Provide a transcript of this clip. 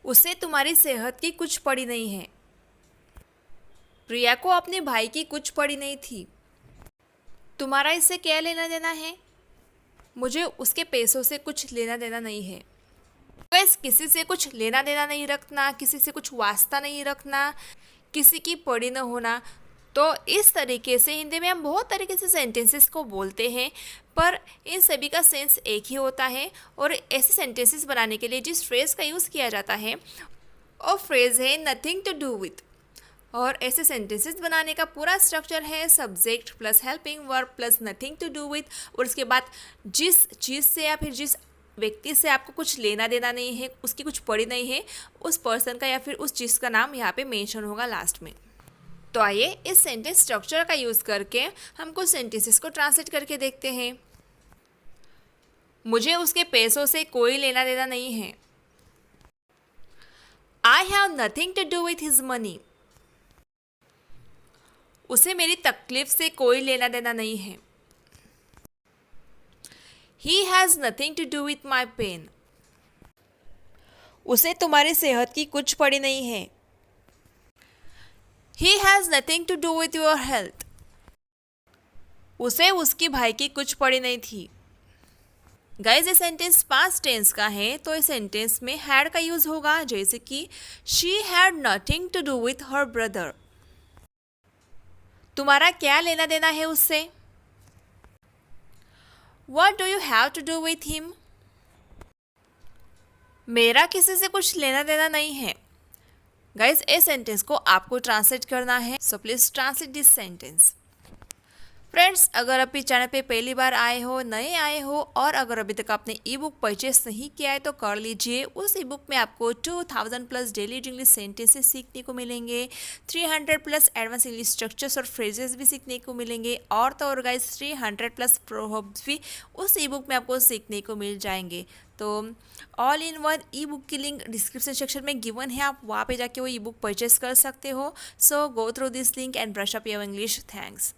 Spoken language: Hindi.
उसे तुम्हारी सेहत की कुछ पड़ी नहीं है। प्रिया को अपने भाई की कुछ पड़ी नहीं थी। तुम्हारा इससे क्या लेना देना है? मुझे उसके पैसों से कुछ लेना देना नहीं है। बस किसी से कुछ लेना देना नहीं रखना, किसी से कुछ वास्ता नहीं रखना, किसी की पड़ी न होना। तो इस तरीके से हिंदी में हम बहुत तरीके से सेंटेंसेस को बोलते हैं, पर इन सभी का सेंस एक ही होता है। और ऐसे सेंटेंसेस बनाने के लिए जिस फ्रेज़ का यूज़ किया जाता है वो फ्रेज़ है नथिंग टू डू विथ। और ऐसे सेंटेंसेस बनाने का पूरा स्ट्रक्चर है subject plus helping verb plus nothing to do with. और उसके बाद जिस चीज़ से या फिर जिस व्यक्ति से आपको कुछ लेना देना नहीं है, उसकी कुछ पड़ी नहीं है, उस पर्सन का या फिर उस चीज़ का नाम यहाँ पे मेंशन होगा लास्ट में। तो आइए इस सेंटेंस स्ट्रक्चर का यूज़ करके हम कुछ सेंटेंसेस को ट्रांसलेट करके देखते हैं। मुझे उसके पैसों से कोई लेना देना नहीं है। I have nothing to do with his money. उसे मेरी तकलीफ से कोई लेना देना नहीं है। He has nothing to do with my pain. उसे तुम्हारी सेहत की कुछ पड़ी नहीं है। He has nothing to do with your health. उसे उसकी भाई की कुछ पड़ी नहीं थी। गाइस ये सेंटेंस पास्ट टेंस का है, तो इस सेंटेंस में हैड का यूज होगा, जैसे कि she had nothing to do with her brother. तुम्हारा क्या लेना देना है उससे? What do you have to do with him? मेरा किसी से कुछ लेना देना नहीं है। गाइज इस सेंटेंस को आपको ट्रांसलेट करना है, so please translate this sentence. Friends, अगर अभी चैनल पे पहली बार आए हो, नए आए हो, और अगर अभी तक आपने ई बुक परचेस नहीं किया है तो कर लीजिए। उस ई बुक में आपको 2000 प्लस डेली इंग्लिश सेंटेंसेस सीखने को मिलेंगे, 300 प्लस एडवांस इंग्लिश स्ट्रक्चर्स और फ्रेजेस भी सीखने को मिलेंगे, और तो और गाइज 300 प्लस प्रोवर्ब्स भी उस ई बुक में आपको सीखने को मिल जाएंगे। तो all in one E book की लिंक डिस्क्रिप्शन सेक्शन में गिवन है, आप वहाँ पे जाके वो ई बुक परचेस कर सकते हो। So go through this link and brush up your English. Thanks.